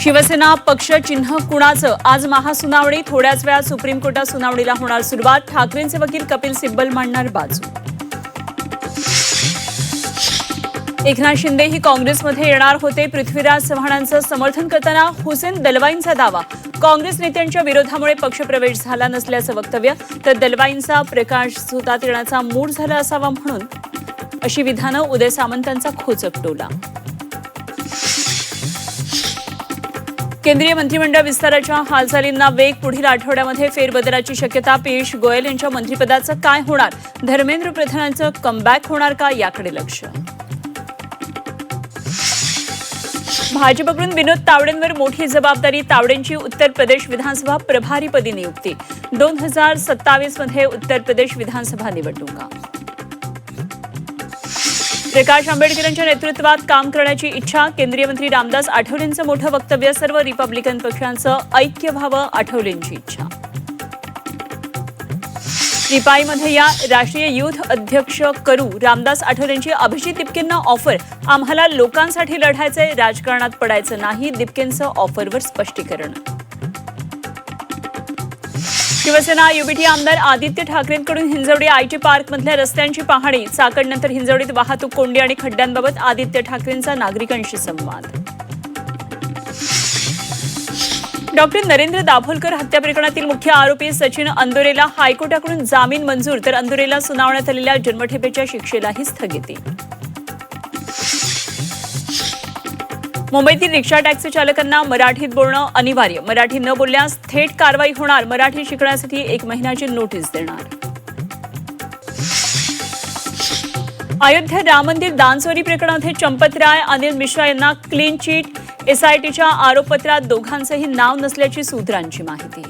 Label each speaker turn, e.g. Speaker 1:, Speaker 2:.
Speaker 1: शिवसेना पक्ष चिन्ह कुणाचं? आज महासुनावणी. थोड्याच वेळात सुप्रीम कोर्टात सुनावणीला होणार सुरुवात. ठाकरेंचे वकील कपिल सिब्बल मांडणार बाजू. एकनाथ शिंदेही काँग्रेसमध्ये येणार होते. पृथ्वीराज चव्हाणांचं समर्थन करताना हुसेन दलवाईंचा दावा. काँग्रेस नेत्यांच्या विरोधामुळे पक्षप्रवेश झाला नसल्याचं वक्तव्य. तर दलवाईंचा प्रकाश झोतात येण्याचा मूड झाला असावा म्हणून अशी विधानं. उदय सामंतांचा खोचक टोला. केंद्रीय मंत्रिमंडळ विस्ताराच्या हालचालींना वेग. पुढील आठवड्यामध्ये फेरबदलाची शक्यता. पियुष गोयल यांच्या मंत्रिपदाचं काय होणार? धर्मेंद्र प्रधानांचं कमबॅक होणार का? याकडे लक्ष. भाजपकडून विनोद तावडेंवर मोठी जबाबदारी. तावडेंची उत्तर प्रदेश विधानसभा प्रभारीपदी नियुक्ती. 2027 मध्ये उत्तर प्रदेश विधानसभा निवडणुका. प्रकाश आंबेडकरांच्या नेतृत्वात काम करण्याची इच्छा. केंद्रीय मंत्री रामदास आठवलेंचं मोठं वक्तव्य. सर्व रिपब्लिकन पक्षांचं ऐक्य व्हावं, आठवलेंची इच्छा. रिपाईमध्ये या, राष्ट्रीय युथ अध्यक्ष करू. रामदास आठवलेंची अभिजित दिपकेंना ऑफर. आम्हाला लोकांसाठी लढायचंय, राजकारणात पडायचं नाही. दिपकेंचं ऑफरवर स्पष्टीकरण. शिवसेना युबीटी आमदार आदित्य ठाकरेंकडून हिंजवडी आयटी पार्कमधल्या रस्त्यांची पाहणी. चाकडनंतर हिंजवडीत वाहतूक कोंडी आणि खड्ड्यांबाबत आदित्य ठाकरेंचा नागरिकांशी संवाद. डॉक्टर नरेंद्र दाभोलकर हत्या प्रकरणातील मुख्य आरोपी सचिन अंदुरेला हायकोर्टाकडून जामीन मंजूर. तर अंदुरेला सुनावण्यात आलेल्या जन्मठेपेच्या शिक्षेलाही स्थगिती. मुंबईतील रिक्षा टॅक्सी चालकांना मराठीत बोलणं अनिवार्य. मराठी न बोलल्यास थेट कारवाई होणार. मराठी शिकण्यासाठी 1 महिन्याची नोटीस देणार. अयोध्या राम मंदिर दानचोरी प्रकरणामध्ये चंपतराय अनिल मिश्रा यांना क्लीन चिट. एसआयटीच्या आरोपपत्रात दोघांचंही नाव नसल्याची सूत्रांची माहिती.